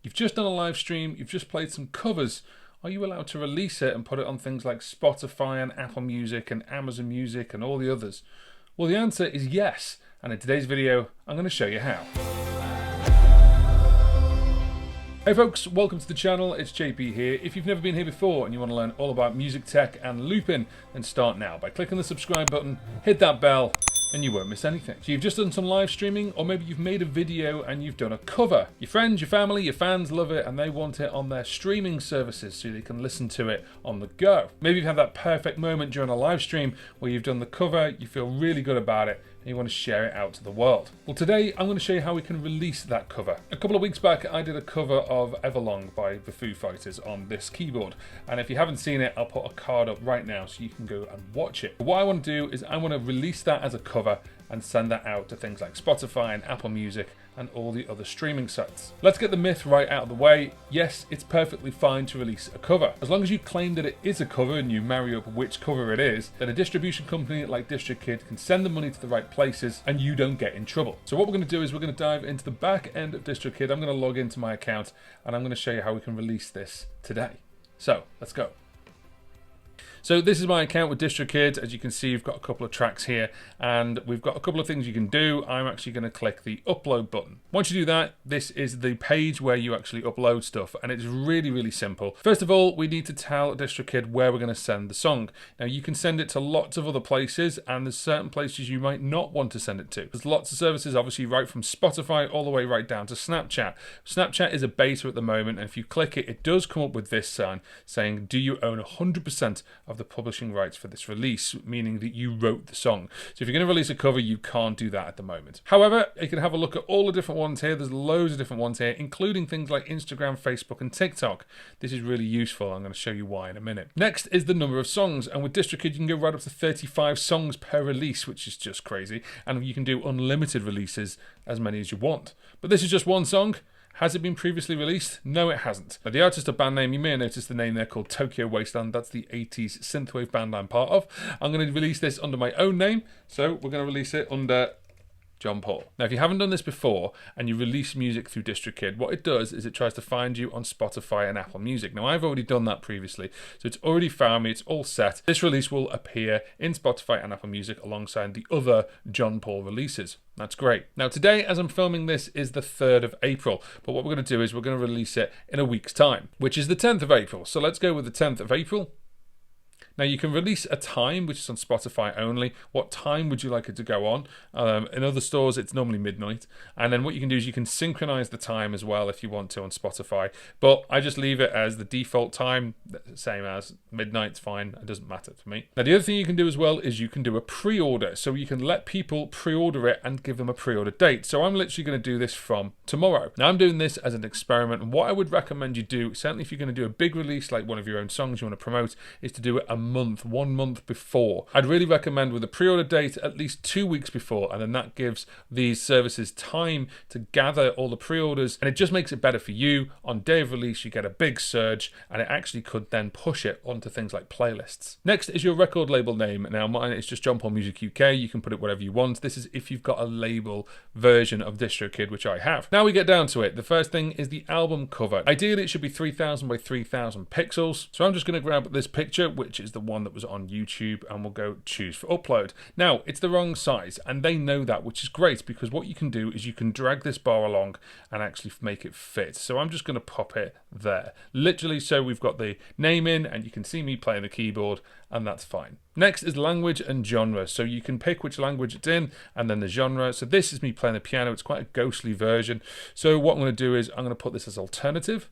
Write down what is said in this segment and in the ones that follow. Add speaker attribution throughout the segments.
Speaker 1: You've just done a live stream, you've just played some covers. Are you allowed to release it and put it on things like Spotify and Apple Music and Amazon Music and all the others? Well, the answer is yes, and in today's video, I'm going to show you how. Hey folks, welcome to the channel, it's JP here. If you've never been here before and you want to learn all about music tech and looping, then start now by clicking the subscribe button, hit that bell, and you won't miss anything. So you've just done some live streaming, or maybe you've made a video and you've done a cover. Your friends, your family, your fans love it and they want it on their streaming services so they can listen to it on the go. Maybe you've had that perfect moment during a live stream where you've done the cover, you feel really good about it, and you want to share it out to the world. Well, today I'm going to show you how we can release that cover. A couple of weeks back I did a cover of Everlong by the Foo Fighters on this keyboard, and if you haven't seen it, I'll put a card up right now so you can go and watch it. But what I want to do is I want to release that as a cover and send that out to things like Spotify and Apple Music and all the other streaming sites. Let's get the myth right out of the way. Yes, it's perfectly fine to release a cover. As long as you claim that it is a cover and you marry up which cover it is, then a distribution company like DistroKid can send the money to the right places and you don't get in trouble. So what we're going to do is we're going to dive into the back end of DistroKid. I'm going to log into my account and I'm going to show you how we can release this today. So let's go. So this is my account with DistroKid. As you can see, we've got a couple of tracks here and we've got a couple of things you can do. I'm actually going to click the upload button. Once you do that, this is the page where you actually upload stuff, and it's really, really simple. First of all, we need to tell DistroKid where we're going to send the song. Now you can send it to lots of other places, and there's certain places you might not want to send it to. There's lots of services, obviously, right from Spotify all the way right down to Snapchat. Snapchat is a beta at the moment, and if you click it, it does come up with this sign saying, do you own 100% of the publishing rights for this release, meaning that you wrote the song. So if you're going to release a cover, you can't do that at the moment. However, you can have a look at all the different ones here. There's loads of different ones here, including things like Instagram, Facebook, and TikTok. This is really useful. I'm going to show you why in a minute. Next is the number of songs, and with DistroKid, you can go right up to 35 songs per release, which is just crazy, and you can do unlimited releases, as many as you want. But this is just one song. Has it been previously released? No, it hasn't. Now, the artist or band name, you may have noticed the name there called Tokyo Wasteland. That's the 80s synthwave band I'm part of. I'm going to release this under my own name, so we're going to release it under John Paul. Now, if you haven't done this before and you release music through DistroKid, what it does is it tries to find you on Spotify and Apple Music. Now, I've already done that previously, so it's already found me, it's all set. This release will appear in Spotify and Apple Music alongside the other John Paul releases. That's great. Now, today, as I'm filming this, is the 3rd of April, but what we're going to do is we're going to release it in a week's time, which is the 10th of April. So let's go with the 10th of April. Now you can release a time, which is on Spotify only. What time would you like it to go on? In other stores, it's normally midnight. And then what you can do is you can synchronize the time as well if you want to on Spotify. But I just leave it as the default time, same as midnight's fine. It doesn't matter to me. Now the other thing you can do as well is you can do a pre-order. So you can let people pre-order it and give them a pre-order date. So I'm literally going to do this from tomorrow. Now I'm doing this as an experiment. And what I would recommend you do, certainly if you're going to do a big release like one of your own songs you want to promote, is to do it one month before. I'd really recommend with a pre-order date at least 2 weeks before, and then that gives these services time to gather all the pre-orders, and it just makes it better for you. On day of release you get a big surge, and it actually could then push it onto things like playlists. Next is your record label name. Now mine is just John Paul Music UK. You can put it whatever you want. This is if you've got a label version of DistroKid, which I have. Now we get down to it. The first thing is the album cover. Ideally it should be 3000 by 3000 pixels, so I'm just going to grab this picture, which is the one that was on YouTube, and we'll go choose for upload. Now it's the wrong size and they know that, which is great, because what you can do is you can drag this bar along and actually make it fit. So I'm just going to pop it there, literally, so we've got the name in and you can see me playing the keyboard, and that's fine. Next is language and genre. So you can pick which language it's in and then the genre. So this is me playing the piano. It's quite a ghostly version. So what I'm going to do is I'm going to put this as alternative.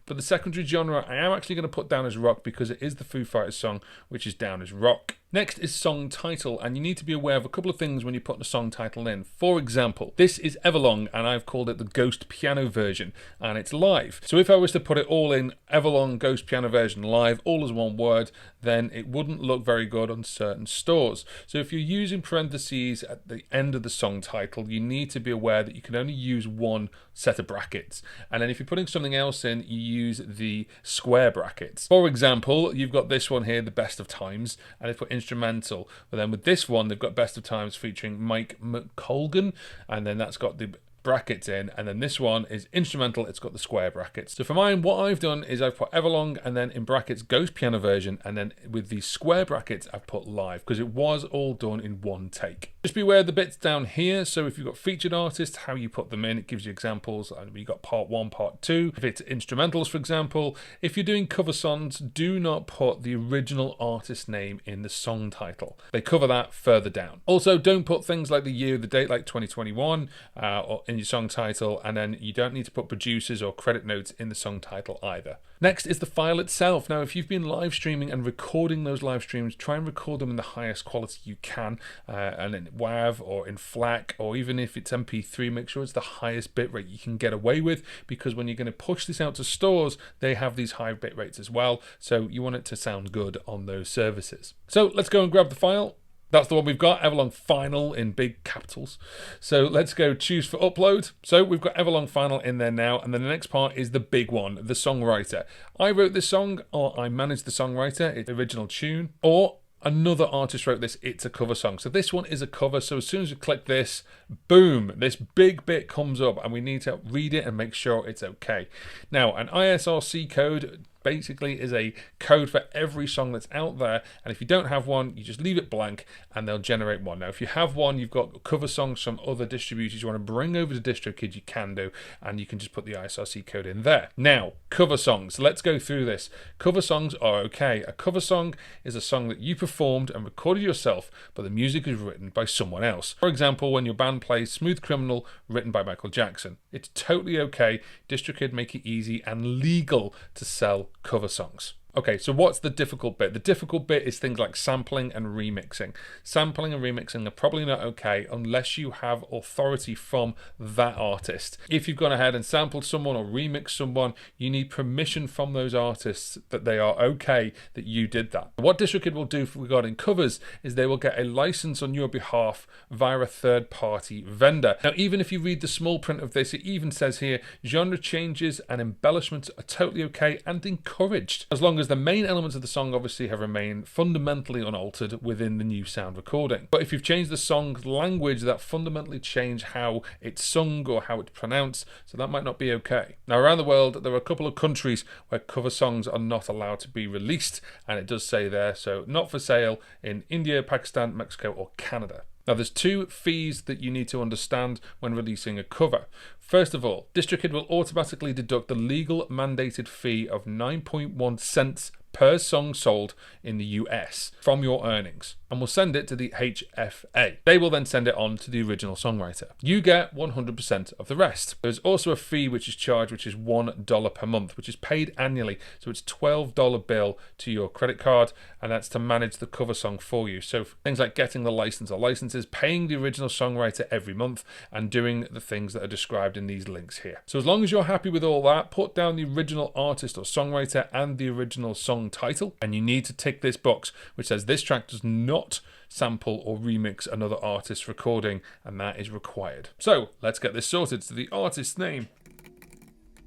Speaker 1: But the secondary genre I am actually going to put down as rock, because it is the Foo Fighters song, which is down as rock. Next is song title, and you need to be aware of a couple of things when you put the song title in. For example, this is Everlong, and I've called it the Ghost Piano version, and it's live. So if I was to put it all in Everlong Ghost Piano version live, all as one word, then it wouldn't look very good on certain stores. So if you're using parentheses at the end of the song title, you need to be aware that you can only use one set of brackets. And then if you're putting something else in, you use the square brackets. For example, you've got this one here, the Best of Times, and they put instrumental. But then with this one, they've got Best of Times featuring Mike McColgan, and then that's got the brackets in, and then this one is instrumental, it's got the square brackets. So for mine, what I've done is I've put Everlong and then in brackets Ghost Piano version, and then with these square brackets I've put live because it was all done in one take. Just beware the bits down here. So if you've got featured artists, how you put them in, it gives you examples. You've got part 1, part 2. If it's instrumentals, for example, if you're doing cover songs, do not put the original artist name in the song title. They cover that further down. Also, don't put things like the year, the date, like 2021, or in your song title, and then you don't need to put producers or credit notes in the song title either. Next is the file itself. Now, if you've been live streaming and recording those live streams, try and record them in the highest quality you can, and in WAV or in FLAC, or even if it's MP3, make sure it's the highest bitrate you can get away with, because when you're going to push this out to stores, they have these high bit rates as well, so you want it to sound good on those services. So let's go and grab the file. That's the one we've got, Everlong Final in big capitals. So let's go choose for upload. So we've got Everlong Final in there now, and then the next part is the big one, the songwriter. I wrote this song, or I managed the songwriter, it's the original tune, or another artist wrote this, it's a cover song. So this one is a cover, so as soon as you click this, boom, this big bit comes up, and we need to read it and make sure it's okay. Now, an ISRC code basically is a code for every song that's out there, and if you don't have one, you just leave it blank and they'll generate one. Now if you have one, you've got cover songs from other distributors you want to bring over to DistroKid, you can do, and you can just put the ISRC code in there. Now, cover songs, let's go through this. Cover songs are okay. A cover song is a song that you performed and recorded yourself, but the music is written by someone else. For example, when your band plays Smooth Criminal written by Michael Jackson, it's totally okay. DistroKid make it easy and legal to sell cover songs. Okay, so what's the difficult bit? The difficult bit is things like sampling and remixing. Sampling and remixing are probably not okay unless you have authority from that artist. If you've gone ahead and sampled someone or remixed someone, you need permission from those artists that they are okay that you did that. What DistroKid will do regarding covers is they will get a license on your behalf via a third-party vendor. Now, even if you read the small print of this, it even says here, genre changes and embellishments are totally okay and encouraged, as long as the main elements of the song obviously have remained fundamentally unaltered within the new sound recording. But if you've changed the song's language, that fundamentally change how it's sung or how it's pronounced, so that might not be okay. Now, around the world, there are a couple of countries where cover songs are not allowed to be released, and it does say there, so not for sale in India, Pakistan, Mexico, or Canada. Now, there's two fees that you need to understand when releasing a cover. First of all, DistroKid will automatically deduct the legal mandated fee of 9.1 cents per song sold in the US from your earnings, and will send it to the HFA. They will then send it on to the original songwriter. You get 100% of the rest. There's also a fee which is charged, which is $1 per month, which is paid annually. So it's $12 bill to your credit card, and that's to manage the cover song for you. So things like getting the license or licenses, paying the original songwriter every month, and doing the things that are described in these links here. So as long as you're happy with all that, put down the original artist or songwriter and the original song title, and you need to tick this box which says this track does not sample or remix another artist's recording, and that is required. So let's get this sorted. So the artist's name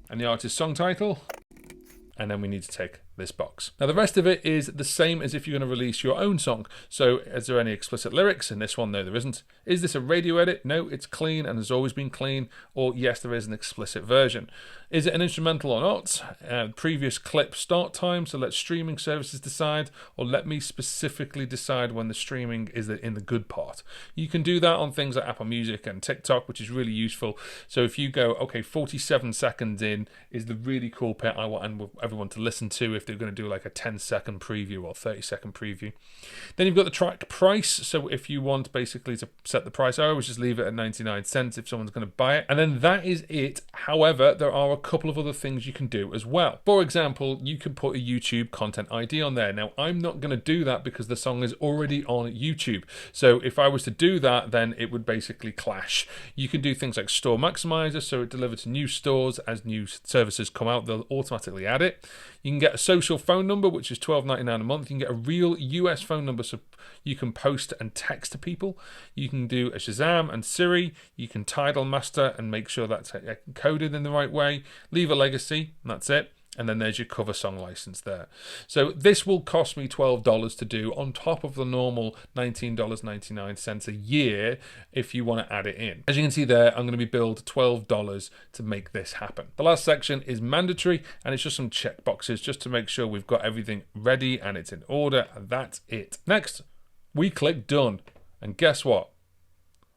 Speaker 1: and the artist's song title, and then we need to tick this box. Now the rest of it is the same as if you're going to release your own song. So is there any explicit lyrics in this one? No, there isn't. Is this a radio edit? No, it's clean and has always been clean. Or yes, there is an explicit version. Is it an instrumental or not? Previous clip start time, so let streaming services decide, or let me specifically decide when the streaming is in the good part. You can do that on things like Apple Music and Tik-Tok, which is really useful. So if you go, okay, 47 seconds in is the really cool bit I want everyone to listen to if they're going to do like a 10-second preview or 30-second preview. Then you've got the track price. So if you want basically to set the price, I always just leave it at 99 cents if someone's going to buy it. And then that is it. However, there are a couple of other things you can do as well. For example, you can put a YouTube content ID on there. Now, I'm not going to do that because the song is already on YouTube. So if I was to do that, then it would basically clash. You can do things like store maximizer, so it delivers to new stores as new services come out, they'll automatically add it. You can get a social phone number, which is $12.99 a month. You can get a real US phone number so you can post and text to people. You can do a Shazam and Siri. You can Tidal master and make sure that's encoded in the right way. Leave a legacy, and that's it. And then there's your cover song license there. So this will cost me $12 to do on top of the normal $19.99 a year if you want to add it in. As you can see there, I'm going to be billed $12 to make this happen. The last section is mandatory, and it's just some check boxes just to make sure we've got everything ready and it's in order, and that's it. Next, we click done, and guess what?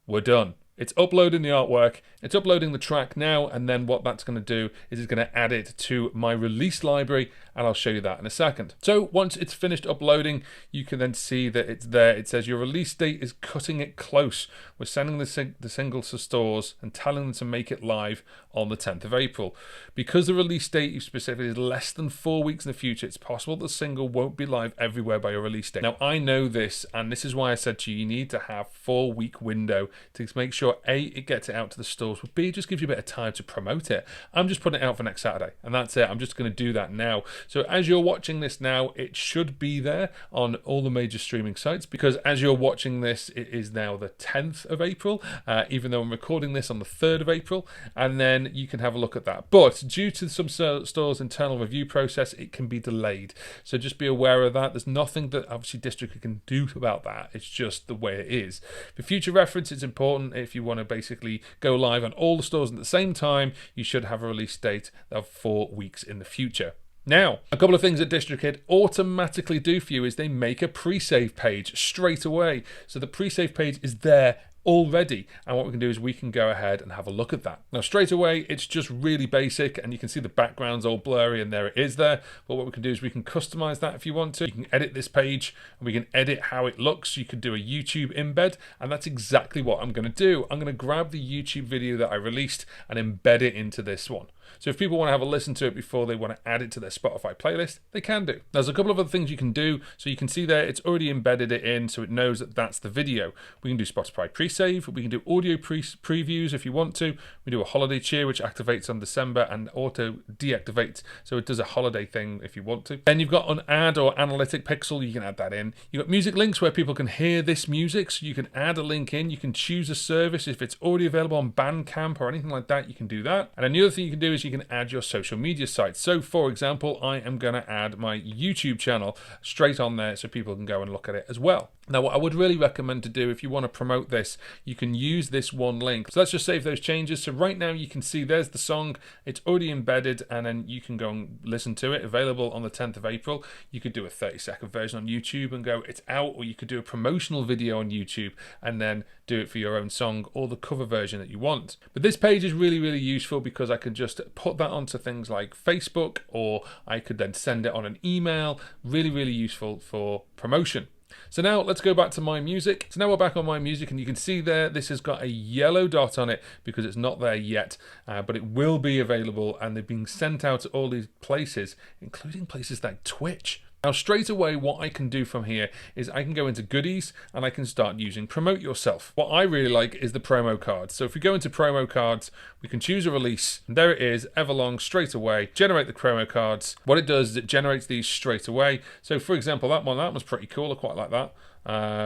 Speaker 1: We're done. It's uploading the artwork, it's uploading the track now, and then what that's going to do is it's going to add it to my release library, and I'll show you that in a second. So once it's finished uploading, you can then see that it's there. It says your release date is cutting it close. We're sending the singles to stores and telling them to make it live on the 10th of April. Because the release date you specifically is less than 4 weeks in the future, it's possible the single won't be live everywhere by your release date. Now, I know this, and this is why I said to you, you need to have 4-week window to make sure A, it gets it out to the stores, but B, it just gives you a bit of time to promote it. I'm just putting it out for next Saturday, and that's it. I'm just going to do that now. So as you're watching this now, it should be there on all the major streaming sites, because as you're watching this, it is now the 10th of April, even though I'm recording this on the 3rd of April, and then you can have a look at that. But due to some stores' internal review process, it can be delayed. So just be aware of that. There's nothing that obviously DistroKid can do about that. It's just the way it is. For future reference, it's important if you want to basically go live on all the stores at the same time, you should have a release date of 4 weeks in the future. Now, a couple of things that DistroKid automatically do for you is they make a pre-save page straight away. So the pre-save page is there already, and what we can do is we can go ahead and have a look at that. Now straight away, it's just really basic, and you can see the background's all blurry, and there it is there. But what we can do is we can customize that if you want to. You can edit this page, and we can edit how it looks. You could do a YouTube embed, and that's exactly what I'm going to do. I'm going to grab the YouTube video that I released and embed it into this one. So if people want to have a listen to it before they want to add it to their Spotify playlist, they can do. There's a couple of other things you can do. So you can see there, it's already embedded it in, so it knows that that's the video. We can do Spotify pre-save. We can do audio previews if you want to. We do a holiday cheer, which activates on December and auto deactivates. So it does a holiday thing if you want to. Then you've got an ad or analytic pixel. You can add that in. You've got music links where people can hear this music. So you can add a link in. You can choose a service. If it's already available on Bandcamp or anything like that, you can do that. And then the other thing you can do is you can add your social media sites. So for example, I am going to add my YouTube channel straight on there so people can go and look at it as well. Now, what I would really recommend to do if you want to promote this, you can use this one link. So let's just save those changes. So right now you can see there's the song. It's already embedded, and then you can go and listen to it. Available on the 10th of April. You could do a 30-second version on YouTube and go, it's out, or you could do a promotional video on YouTube and then do it for your own song or the cover version that you want. But this page is really, really useful because I could just put that onto things like Facebook, or I could then send it on an email. Really, really useful for promotion. So now let's go back to My Music. So now we're back on My Music, and you can see there this has got a yellow dot on it because it's not there yet, but it will be available, and they're being sent out to all these places, including places like Twitch. Now straight away, what I can do from here is I can go into Goodies and I can start using Promote Yourself. What I really like is the promo cards. So if we go into promo cards, we can choose a release, and there it is, Everlong, straight away, generate the promo cards. What it does is it generates these straight away. So for example, that was pretty cool. I quite like that.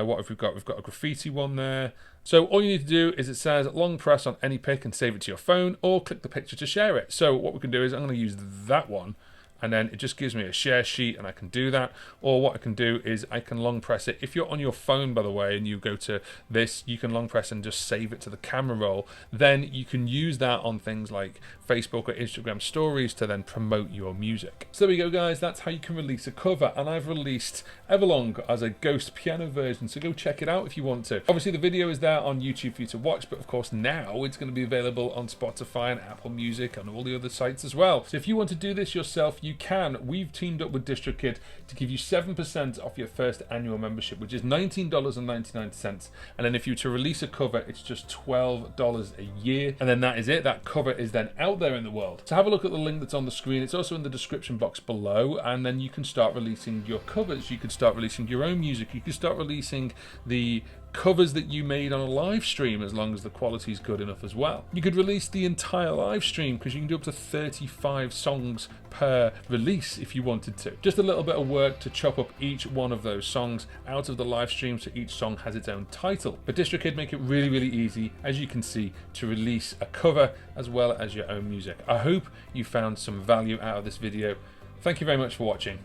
Speaker 1: What have we got? We've got a graffiti one there. So all you need to do is it says long press on any pic and save it to your phone, or click the picture to share it. So what we can do is I'm going to use that one, and then it just gives me a share sheet, and I can do that. Or what I can do is I can long press it. If you're on your phone, by the way, and you go to this, you can long press and just save it to the camera roll. Then you can use that on things like Facebook or Instagram stories to then promote your music. So there we go, guys. That's how you can release a cover, and I've released Everlong as a ghost piano version, so go check it out if you want to. Obviously the video is there on YouTube for you to watch, but of course now it's going to be available on Spotify and Apple Music and all the other sites as well. So if you want to do this yourself, you can. We've teamed up with DistroKid to give you 7% off your first annual membership, which is $19.99, and then if you were to release a cover, it's just $12 a year, and then that is it. That cover is then out there in the world. So have a look at the link that's on the screen. It's also in the description box below, and then you can start releasing your covers. You could start releasing your own music. You could start releasing the covers that you made on a live stream, as long as the quality is good enough as well. You could release the entire live stream, because you can do up to 35 songs per release if you wanted to. Just a little bit of work to chop up each one of those songs out of the live stream so each song has its own title. But DistroKid make it really, really easy, as you can see, to release a cover as well as your own music. I hope you found some value out of this video. Thank you very much for watching,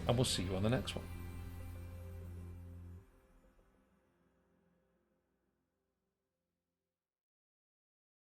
Speaker 1: and we'll see you on the next one.